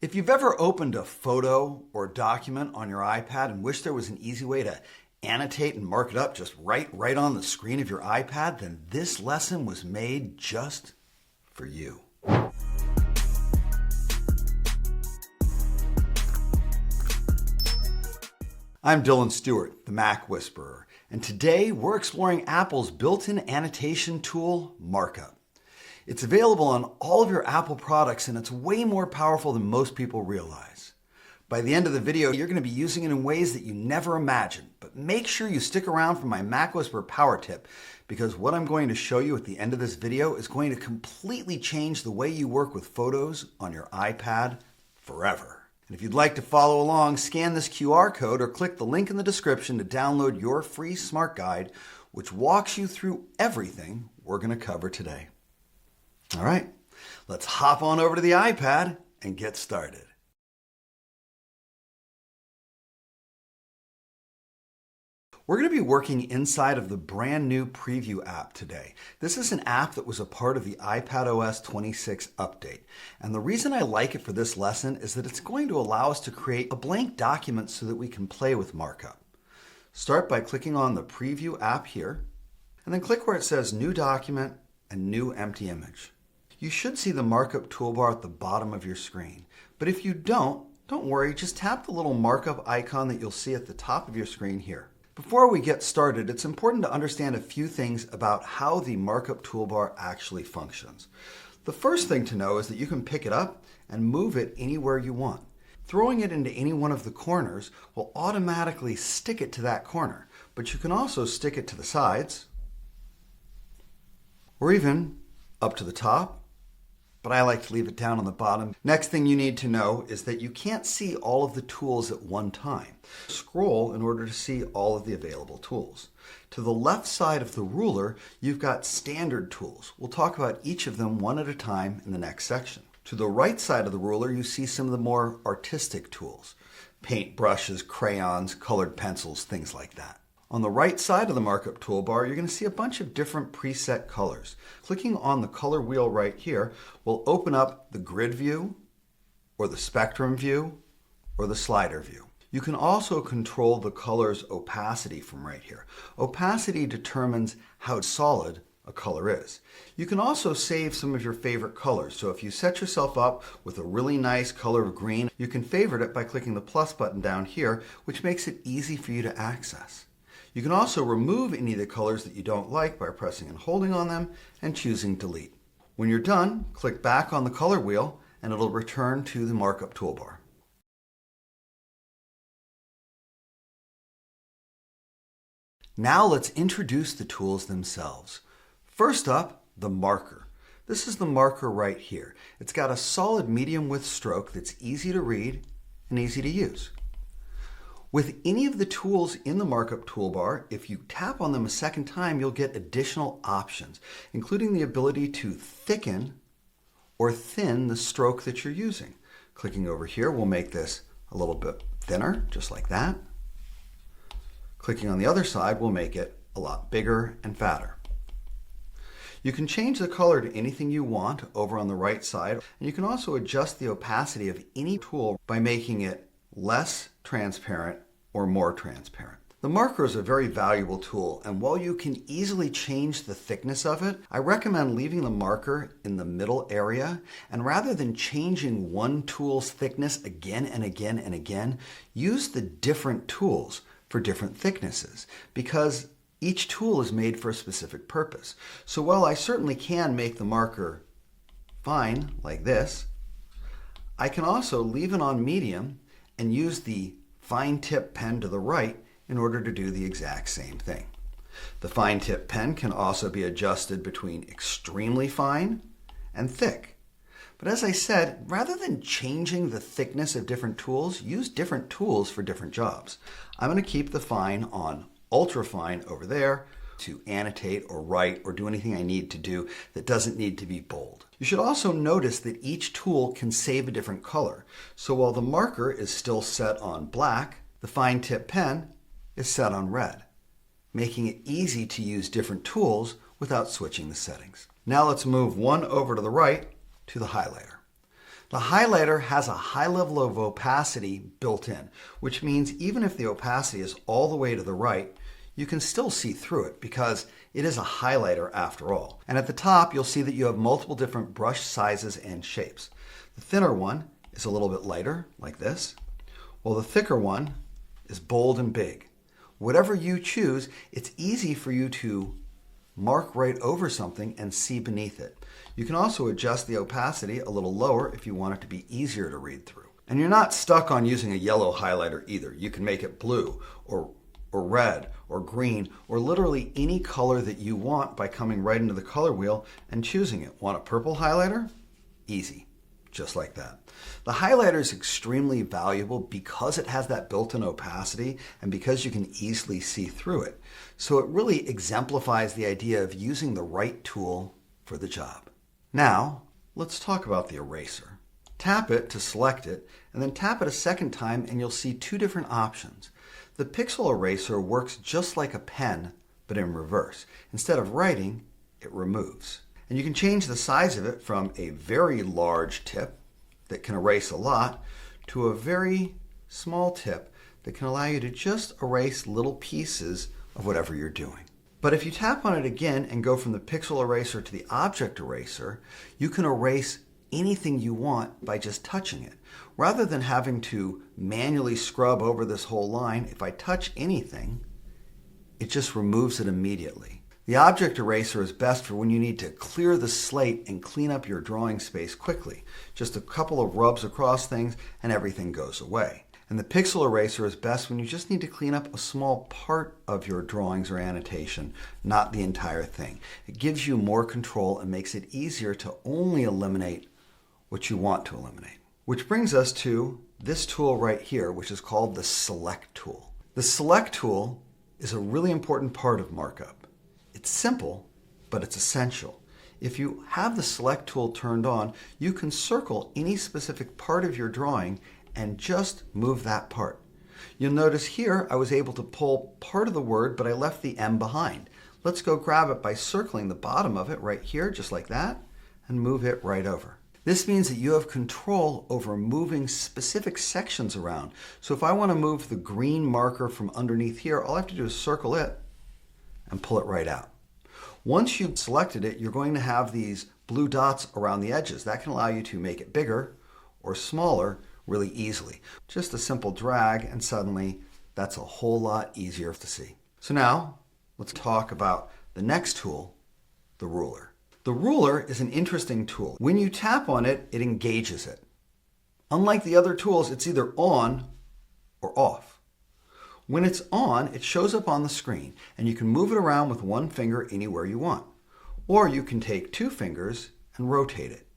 If you've ever opened a photo or document on your iPad and wish there was an easy way to annotate and mark it up just right on the screen of your iPad, then this lesson was made just for you. I'm Dylan Stewart, the Mac Whisperer, and today we're exploring Apple's built-in annotation tool, Markup. It's available on all of your Apple products, and it's way more powerful than most people realize. By the end of the video, you're going to be using it in ways that you never imagined, but make sure you stick around for my MacWhisperer Power Tip, because what I'm going to show you at the end of this video is going to completely change the way you work with photos on your iPad forever. And if you'd like to follow along, scan this QR code or click the link in the description to download your free smart guide, which walks you through everything we're going to cover today. All right, let's hop on over to the iPad and get started. We're going to be working inside of the brand new Preview app today. This is an app that was a part of the iPadOS 26 update. And the reason I like it for this lesson is that it's going to allow us to create a blank document so that we can play with Markup. Start by clicking on the Preview app here, and then click where it says New Document and New Empty Image. You should see the Markup toolbar at the bottom of your screen. But if you don't worry, just tap the little Markup icon that you'll see at the top of your screen here. Before we get started, it's important to understand a few things about how the Markup toolbar actually functions. The first thing to know is that you can pick it up and move it anywhere you want. Throwing it into any one of the corners will automatically stick it to that corner, but you can also stick it to the sides or even up to the top, but I like to leave it down on the bottom. Next thing you need to know is that you can't see all of the tools at one time. Scroll in order to see all of the available tools. To the left side of the ruler, you've got standard tools. We'll talk about each of them one at a time in the next section. To the right side of the ruler, you see some of the more artistic tools. Paint brushes, crayons, colored pencils, things like that. On the right side of the Markup toolbar, you're going to see a bunch of different preset colors. Clicking on the color wheel right here will open up the grid view, or the spectrum view, or the slider view. You can also control the color's opacity from right here. Opacity determines how solid a color is. You can also save some of your favorite colors. So if you set yourself up with a really nice color of green, you can favorite it by clicking the plus button down here, which makes it easy for you to access. You can also remove any of the colors that you don't like by pressing and holding on them and choosing Delete. When you're done, click back on the color wheel and it'll return to the Markup toolbar. Now let's introduce the tools themselves. First up, the marker. This is the marker right here. It's got a solid medium width stroke that's easy to read and easy to use. With any of the tools in the Markup toolbar, if you tap on them a second time, you'll get additional options, including the ability to thicken or thin the stroke that you're using. Clicking over here will make this a little bit thinner, just like that. Clicking on the other side will make it a lot bigger and fatter. You can change the color to anything you want over on the right side, and you can also adjust the opacity of any tool by making it less transparent or more transparent. The marker is a very valuable tool, and while you can easily change the thickness of it, I recommend leaving the marker in the middle area, and rather than changing one tool's thickness again and again and again, use the different tools for different thicknesses, because each tool is made for a specific purpose. So while I certainly can make the marker fine like this, I can also leave it on medium and use the fine tip pen to the right in order to do the exact same thing. The fine tip pen can also be adjusted between extremely fine and thick. But as I said, rather than changing the thickness of different tools, use different tools for different jobs. I'm going to keep the fine on ultra fine over there to annotate or write or do anything I need to do that doesn't need to be bold. You should also notice that each tool can save a different color. So while the marker is still set on black, the fine tip pen is set on red, making it easy to use different tools without switching the settings. Now let's move one over to the right to the highlighter. The highlighter has a high level of opacity built in, which means even if the opacity is all the way to the right, you can still see through it because it is a highlighter after all. And at the top, you'll see that you have multiple different brush sizes and shapes. The thinner one is a little bit lighter, like this, while the thicker one is bold and big. Whatever you choose, it's easy for you to mark right over something and see beneath it. You can also adjust the opacity a little lower if you want it to be easier to read through. And you're not stuck on using a yellow highlighter either. You can make it blue or red or green or literally any color that you want by coming right into the color wheel and choosing it. Want a purple highlighter? Easy, just like that. The highlighter is extremely valuable because it has that built-in opacity and because you can easily see through it. So it really exemplifies the idea of using the right tool for the job. Now, let's talk about the eraser. Tap it to select it, and then tap it a second time and you'll see two different options. The pixel eraser works just like a pen, but in reverse. Instead of writing, it removes. And you can change the size of it from a very large tip that can erase a lot to a very small tip that can allow you to just erase little pieces of whatever you're doing. But if you tap on it again and go from the pixel eraser to the object eraser, you can erase anything you want by just touching it. Rather than having to manually scrub over this whole line, if I touch anything, it just removes it immediately. The object eraser is best for when you need to clear the slate and clean up your drawing space quickly. Just a couple of rubs across things and everything goes away. And the pixel eraser is best when you just need to clean up a small part of your drawings or annotation, not the entire thing. It gives you more control and makes it easier to only eliminate what you want to eliminate. Which brings us to this tool right here, which is called the Select tool. The Select tool is a really important part of Markup. It's simple, but it's essential. If you have the Select tool turned on, you can circle any specific part of your drawing and just move that part. You'll notice here I was able to pull part of the word, but I left the M behind. Let's go grab it by circling the bottom of it right here, just like that, and move it right over. This means that you have control over moving specific sections around. So if I want to move the green marker from underneath here, all I have to do is circle it and pull it right out. Once you've selected it, you're going to have these blue dots around the edges. That can allow you to make it bigger or smaller really easily. Just a simple drag and suddenly that's a whole lot easier to see. So now let's talk about the next tool, the ruler. The ruler is an interesting tool. When you tap on it, it engages it. Unlike the other tools, it's either on or off. When it's on, it shows up on the screen and you can move it around with one finger anywhere you want. Or you can take two fingers and rotate it.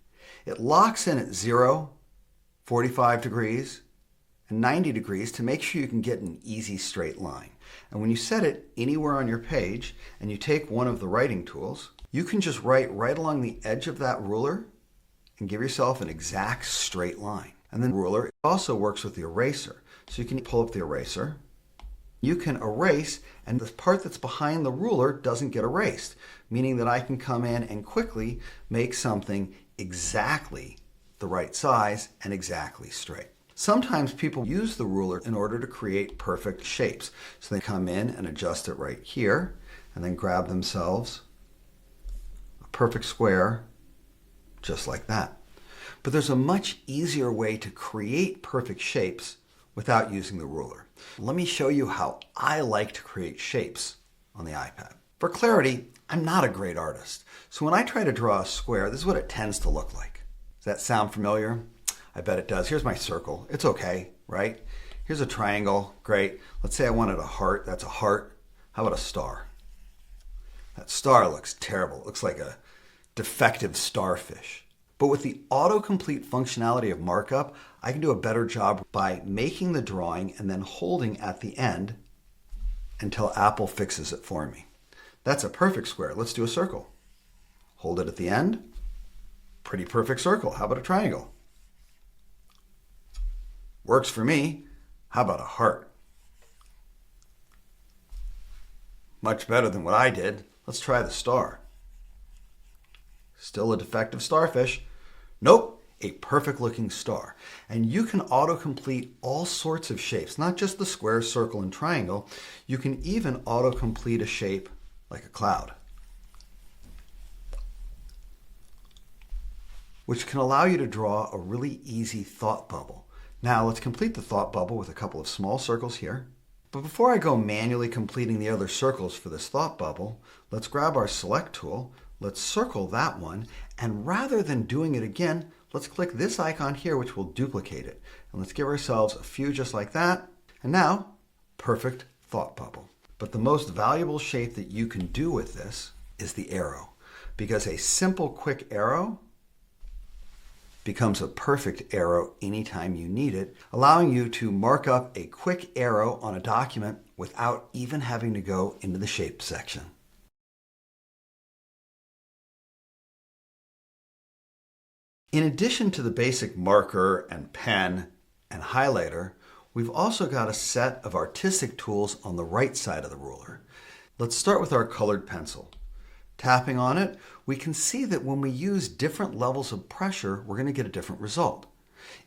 It locks in at 0, 45 degrees, and 90 degrees to make sure you can get an easy straight line. And when you set it anywhere on your page and you take one of the writing tools, you can just write right along the edge of that ruler and give yourself an exact straight line. And then the ruler also works with the eraser. So you can pull up the eraser, you can erase, and the part that's behind the ruler doesn't get erased, meaning that I can come in and quickly make something exactly the right size and exactly straight. Sometimes people use the ruler in order to create perfect shapes. So they come in and adjust it right here and then grab themselves a perfect square just like that. But there's a much easier way to create perfect shapes without using the ruler. Let me show you how I like to create shapes on the iPad. For clarity, I'm not a great artist. So when I try to draw a square, this is what it tends to look like. Does that sound familiar? I bet it does. Here's my circle. It's okay, right? Here's a triangle. Great. Let's say I wanted a heart. That's a heart. How about a star? That star looks terrible. It looks like a defective starfish. But with the autocomplete functionality of Markup, I can do a better job by making the drawing and then holding at the end until Apple fixes it for me. That's a perfect square. Let's do a circle. Hold it at the end. Pretty perfect circle. How about a triangle? Works for me. How about a heart? Much better than what I did. Let's try the star. Still a defective starfish. Nope, a perfect looking star. And you can autocomplete all sorts of shapes, not just the square, circle, and triangle. You can even autocomplete a shape like a cloud, which can allow you to draw a really easy thought bubble. Now let's complete the thought bubble with a couple of small circles here. But before I go manually completing the other circles for this thought bubble, let's grab our select tool, let's circle that one, and rather than doing it again, let's click this icon here, which will duplicate it. And let's give ourselves a few just like that. And now, perfect thought bubble. But the most valuable shape that you can do with this is the arrow, because a simple quick arrow becomes a perfect arrow anytime you need it, allowing you to mark up a quick arrow on a document without even having to go into the shape section. In addition to the basic marker and pen and highlighter, we've also got a set of artistic tools on the right side of the ruler. Let's start with our colored pencil. Tapping on it, we can see that when we use different levels of pressure, we're going to get a different result.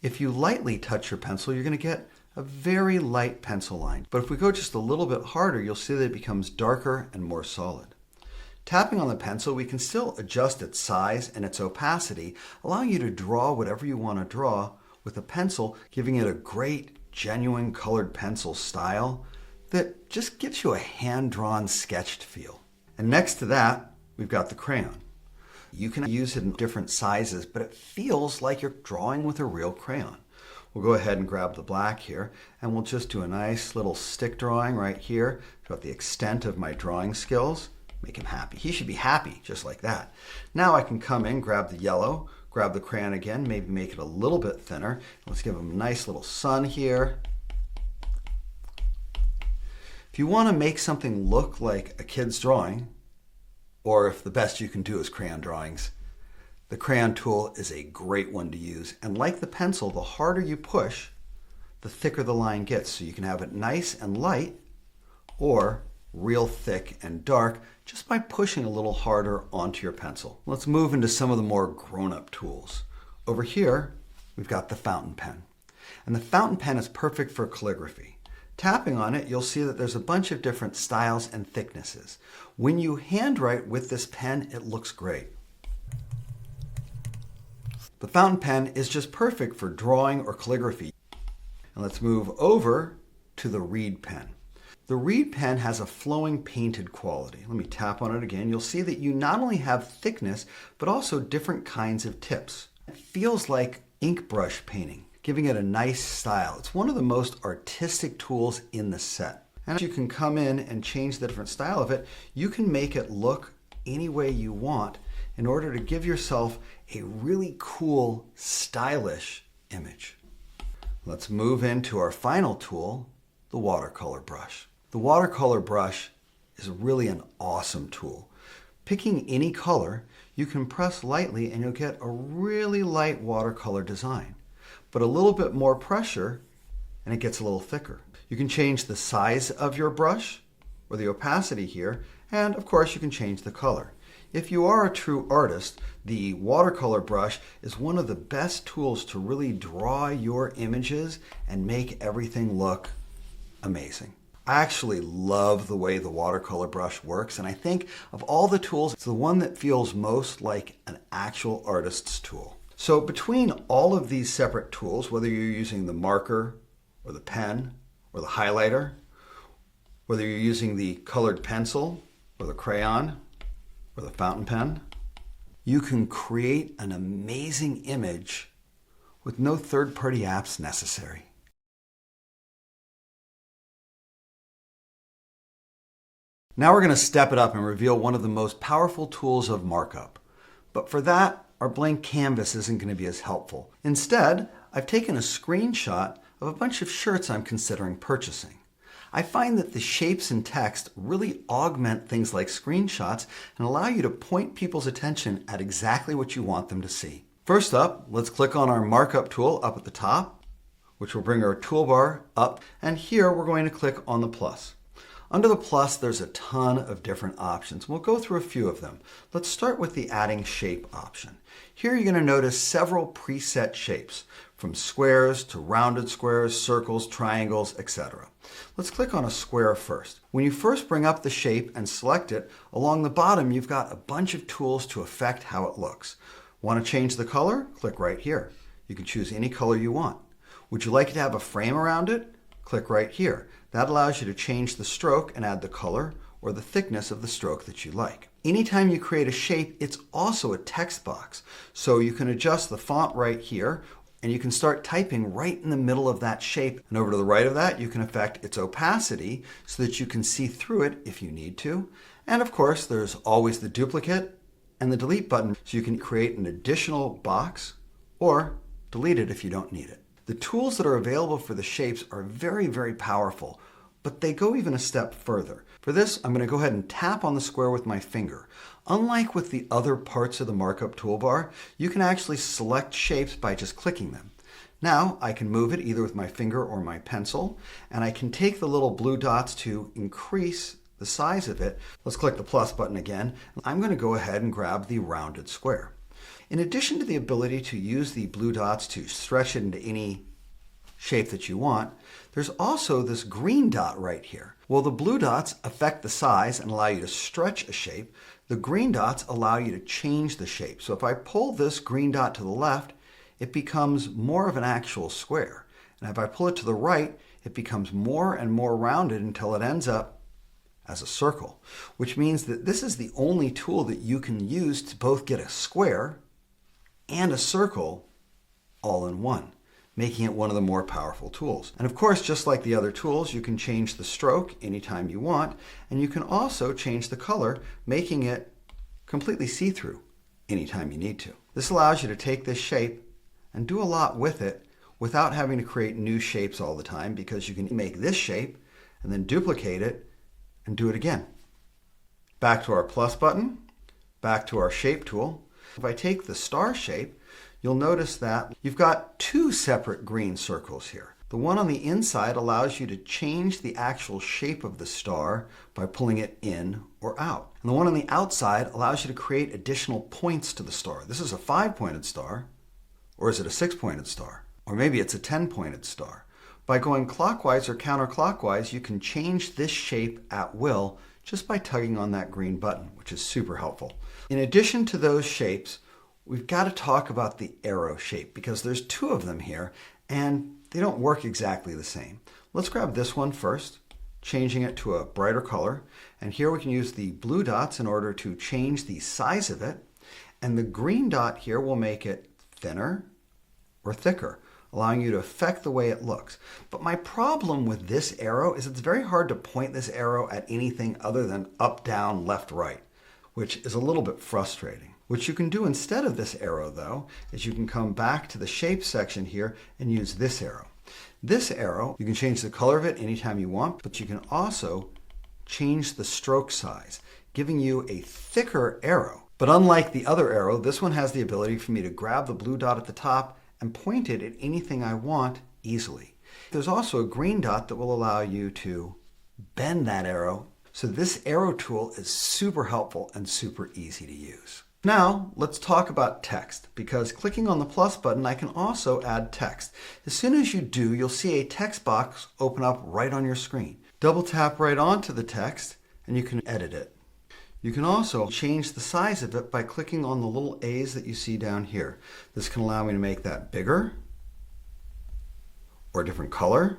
If you lightly touch your pencil, you're going to get a very light pencil line. But if we go just a little bit harder, you'll see that it becomes darker and more solid. Tapping on the pencil, we can still adjust its size and its opacity, allowing you to draw whatever you want to draw with a pencil, giving it a great, genuine colored pencil style that just gives you a hand-drawn, sketched feel. And next to that, we've got the crayon. You can use it in different sizes, but it feels like you're drawing with a real crayon. We'll go ahead and grab the black here, and we'll just do a nice little stick drawing right here about the extent of my drawing skills. Make him happy. He should be happy, just like that. Now I can come in, grab the yellow, grab the crayon again, maybe make it a little bit thinner. Let's give him a nice little sun here. If you want to make something look like a kid's drawing, or if the best you can do is crayon drawings, the crayon tool is a great one to use. And like the pencil, the harder you push, the thicker the line gets. So you can have it nice and light, or real thick and dark, just by pushing a little harder onto your pencil. Let's move into some of the more grown-up tools. Over here, we've got the fountain pen. And the fountain pen is perfect for calligraphy. Tapping on it, you'll see that there's a bunch of different styles and thicknesses. When you handwrite with this pen, it looks great. The fountain pen is just perfect for drawing or calligraphy. And let's move over to the reed pen. The reed pen has a flowing painted quality. Let me tap on it again. You'll see that you not only have thickness, but also different kinds of tips. It feels like ink brush painting, giving it a nice style. It's one of the most artistic tools in the set. And you can come in and change the different style of it. You can make it look any way you want in order to give yourself a really cool, stylish image. Let's move into our final tool, the watercolor brush. The watercolor brush is really an awesome tool. Picking any color, you can press lightly and you'll get a really light watercolor design. But a little bit more pressure and it gets a little thicker. You can change the size of your brush or the opacity here, and of course you can change the color. If you are a true artist, the watercolor brush is one of the best tools to really draw your images and make everything look amazing. I actually love the way the watercolor brush works, and I think of all the tools, it's the one that feels most like an actual artist's tool. So between all of these separate tools, whether you're using the marker or the pen or the highlighter, whether you're using the colored pencil or the crayon or the fountain pen, you can create an amazing image with no third-party apps necessary. Now we're going to step it up and reveal one of the most powerful tools of Markup. But for that, our blank canvas isn't going to be as helpful. Instead, I've taken a screenshot of a bunch of shirts I'm considering purchasing. I find that the shapes and text really augment things like screenshots and allow you to point people's attention at exactly what you want them to see. First up, let's click on our Markup tool up at the top, which will bring our toolbar up, and here we're going to click on the plus. Under the plus, there's a ton of different options. We'll go through a few of them. Let's start with the adding shape option. Here you're going to notice several preset shapes, from squares to rounded squares, circles, triangles, etc. Let's click on a square first. When you first bring up the shape and select it, along the bottom you've got a bunch of tools to affect how it looks. Want to change the color? Click right here. You can choose any color you want. Would you like it to have a frame around it? Click right here. That allows you to change the stroke and add the color or the thickness of the stroke that you like. Anytime you create a shape, it's also a text box. So you can adjust the font right here, and you can start typing right in the middle of that shape. And over to the right of that, you can affect its opacity so that you can see through it if you need to. And of course, there's always the duplicate and the delete button, so you can create an additional box or delete it if you don't need it. The tools that are available for the shapes are very, very powerful, but they go even a step further. For this, I'm going to go ahead and tap on the square with my finger. Unlike with the other parts of the Markup toolbar, you can actually select shapes by just clicking them. Now I can move it either with my finger or my pencil, and I can take the little blue dots to increase the size of it. Let's click the plus button again. I'm going to go ahead and grab the rounded square. In addition to the ability to use the blue dots to stretch it into any shape that you want, there's also this green dot right here. Well, the blue dots affect the size and allow you to stretch a shape. The green dots allow you to change the shape. So if I pull this green dot to the left, it becomes more of an actual square. And if I pull it to the right, it becomes more and more rounded until it ends up as a circle, which means that this is the only tool that you can use to both get a square and a circle all in one, making it one of the more powerful tools. And of course, just like the other tools, you can change the stroke anytime you want, and you can also change the color, making it completely see-through anytime you need to. This allows you to take this shape and do a lot with it without having to create new shapes all the time, because you can make this shape and then duplicate it and do it again. Back to our plus button, back to our shape tool. If I take the star shape, you'll notice that you've got two separate green circles here. The one on the inside allows you to change the actual shape of the star by pulling it in or out. And the one on the outside allows you to create additional points to the star. This is a 5-pointed star, or is it a 6-pointed star? Or maybe it's a 10-pointed star. By going clockwise or counterclockwise, you can change this shape at will just by tugging on that green button, which is super helpful. In addition to those shapes, we've got to talk about the arrow shape, because there's two of them here and they don't work exactly the same. Let's grab this one first, changing it to a brighter color. And here we can use the blue dots in order to change the size of it. And the green dot here will make it thinner or thicker, allowing you to affect the way it looks. But my problem with this arrow is it's very hard to point this arrow at anything other than up, down, left, right, which is a little bit frustrating. What you can do instead of this arrow, though, is you can come back to the shape section here and use this arrow. This arrow, you can change the color of it anytime you want, but you can also change the stroke size, giving you a thicker arrow. But unlike the other arrow, this one has the ability for me to grab the blue dot at the top and point it at anything I want easily. There's also a green dot that will allow you to bend that arrow. So this arrow tool is super helpful and super easy to use. Now, let's talk about text, because clicking on the plus button, I can also add text. As soon as you do, you'll see a text box open up right on your screen. Double tap right onto the text and you can edit it. You can also change the size of it by clicking on the little A's that you see down here. This can allow me to make that bigger, or a different color,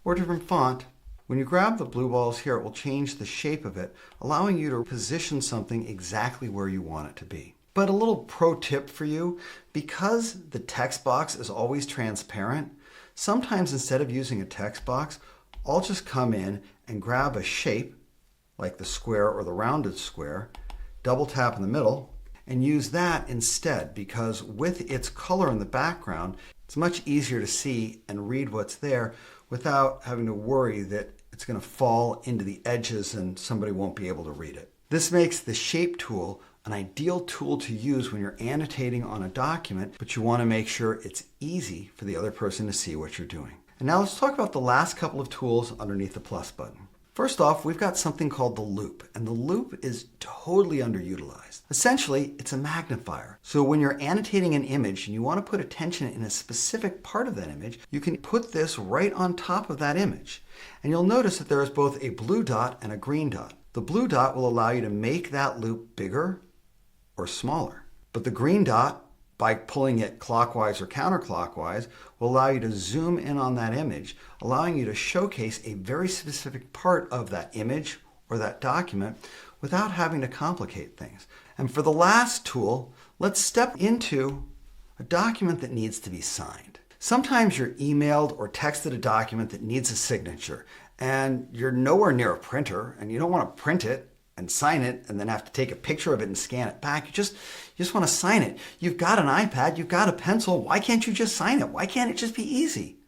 or a different font. When you grab the blue balls here, it will change the shape of it, allowing you to position something exactly where you want it to be. But a little pro tip for you, because the text box is always transparent, sometimes instead of using a text box, I'll just come in and grab a shape, like the square or the rounded square, double tap in the middle, and use that instead, because with its color in the background, it's much easier to see and read what's there without having to worry that it's going to fall into the edges and somebody won't be able to read it. This makes the shape tool an ideal tool to use when you're annotating on a document, but you want to make sure it's easy for the other person to see what you're doing. And now let's talk about the last couple of tools underneath the plus button. First off, we've got something called the Loupe, and the Loupe is totally underutilized. Essentially, it's a magnifier. So when you're annotating an image and you want to put attention in a specific part of that image, you can put this right on top of that image. And you'll notice that there is both a blue dot and a green dot. The blue dot will allow you to make that loop bigger or smaller. But the green dot, by pulling it clockwise or counterclockwise, will allow you to zoom in on that image, allowing you to showcase a very specific part of that image or that document without having to complicate things. And for the last tool, let's step into a document that needs to be signed. Sometimes you're emailed or texted a document that needs a signature, and you're nowhere near a printer, and you don't want to print it and sign it and then have to take a picture of it and scan it back. You just want to sign it. You've got an iPad, you've got a pencil. Why can't you just sign it? Why can't it just be easy?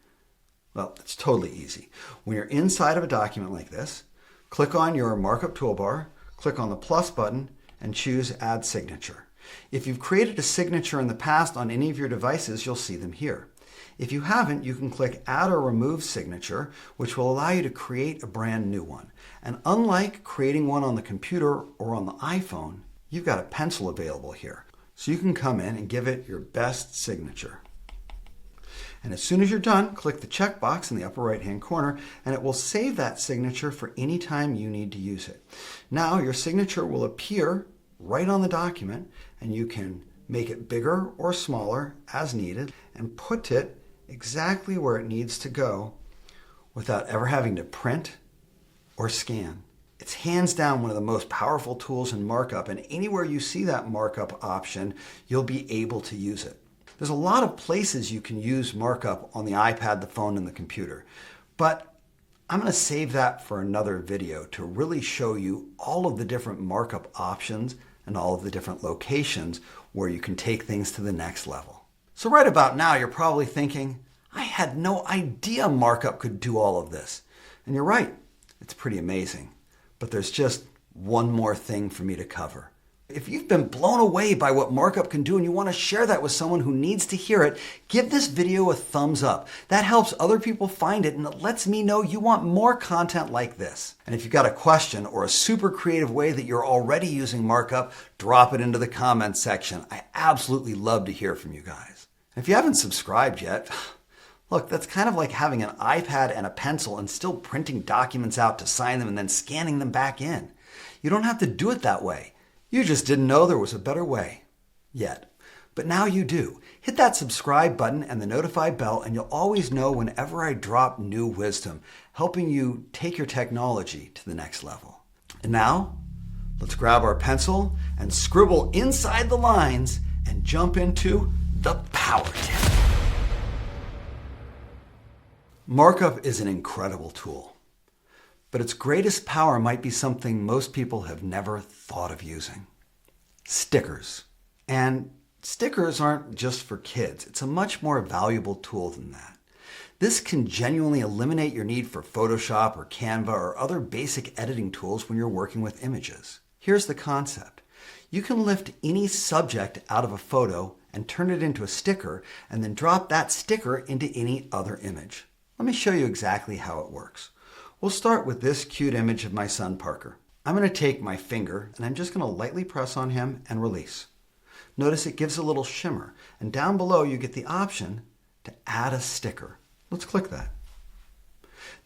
Well, it's totally easy. When you're inside of a document like this, click on your Markup toolbar, click on the plus button, and choose Add Signature. If you've created a signature in the past on any of your devices, you'll see them here. If you haven't, you can click Add or Remove Signature, which will allow you to create a brand new one. And unlike creating one on the computer or on the iPhone, you've got a pencil available here. So you can come in and give it your best signature. And as soon as you're done, click the checkbox in the upper right-hand corner, and it will save that signature for any time you need to use it. Now your signature will appear right on the document, and you can make it bigger or smaller as needed and put it exactly where it needs to go without ever having to print or scan. It's hands down one of the most powerful tools in Markup, and anywhere you see that Markup option, you'll be able to use it. There's a lot of places you can use Markup on the iPad, the phone, and the computer, but I'm going to save that for another video to really show you all of the different Markup options and all of the different locations where you can take things to the next level. So right about now, you're probably thinking, I had no idea Markup could do all of this. And you're right, it's pretty amazing. But there's just one more thing for me to cover. If you've been blown away by what Markup can do and you want to share that with someone who needs to hear it, give this video a thumbs up. That helps other people find it, and it lets me know you want more content like this. And if you've got a question or a super creative way that you're already using Markup, drop it into the comments section. I absolutely love to hear from you guys. And if you haven't subscribed yet, look, that's kind of like having an iPad and a pencil and still printing documents out to sign them and then scanning them back in. You don't have to do it that way. You just didn't know there was a better way yet. But now you do. Hit that subscribe button and the notify bell, and you'll always know whenever I drop new wisdom, helping you take your technology to the next level. And now, let's grab our pencil and scribble inside the lines and jump into the Power Tip. Markup is an incredible tool, but its greatest power might be something most people have never thought of using. Stickers. And stickers aren't just for kids. It's a much more valuable tool than that. This can genuinely eliminate your need for Photoshop or Canva or other basic editing tools when you're working with images. Here's the concept. You can lift any subject out of a photo and turn it into a sticker, and then drop that sticker into any other image. Let me show you exactly how it works. We'll start with this cute image of my son Parker. I'm going to take my finger and I'm just going to lightly press on him and release. Notice it gives a little shimmer, and down below you get the option to add a sticker. Let's click that.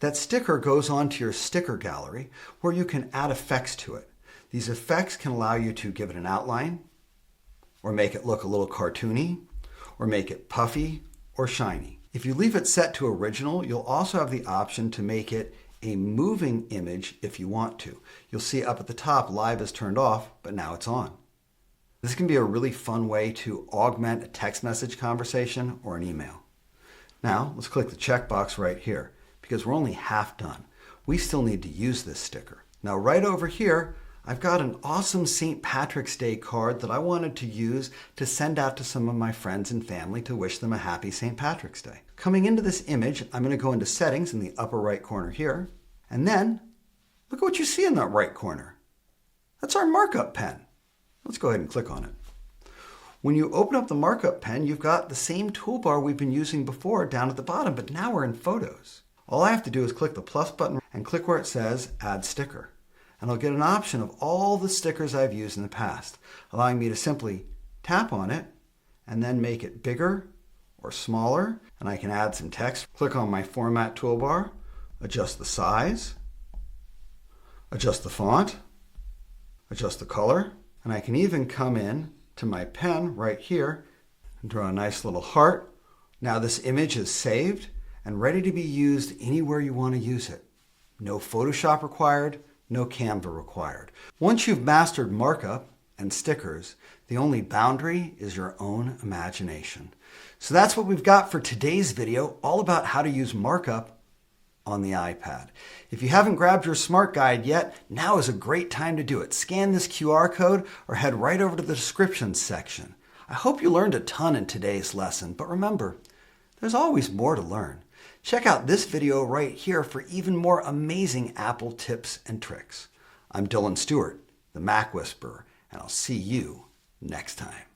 That sticker goes onto your sticker gallery where you can add effects to it. These effects can allow you to give it an outline, or make it look a little cartoony, or make it puffy or shiny. If you leave it set to original, you'll also have the option to make it a moving image if you want to. You'll see up at the top, live is turned off, but now it's on. This can be a really fun way to augment a text message conversation or an email. Now, let's click the checkbox right here, because we're only half done. We still need to use this sticker. Now, right over here, I've got an awesome St. Patrick's Day card that I wanted to use to send out to some of my friends and family to wish them a happy St. Patrick's Day. Coming into this image, I'm going to go into settings in the upper right corner here. And then, look at what you see in that right corner. That's our Markup pen. Let's go ahead and click on it. When you open up the Markup pen, you've got the same toolbar we've been using before down at the bottom, but now we're in Photos. All I have to do is click the plus button and click where it says Add Sticker. And I'll get an option of all the stickers I've used in the past, allowing me to simply tap on it and then make it bigger or smaller. And I can add some text. Click on my Format toolbar, adjust the size, adjust the font, adjust the color, and I can even come in to my pen right here and draw a nice little heart. Now this image is saved and ready to be used anywhere you want to use it. No Photoshop required, no Canva required. Once you've mastered markup and stickers, the only boundary is your own imagination. So that's what we've got for today's video, all about how to use markup on the iPad. If you haven't grabbed your smart guide yet, now is a great time to do it. Scan this QR code or head right over to the description section. I hope you learned a ton in today's lesson, but remember, there's always more to learn. Check out this video right here for even more amazing Apple tips and tricks. I'm Dylan Stewart, the Mac Whisperer, and I'll see you next time.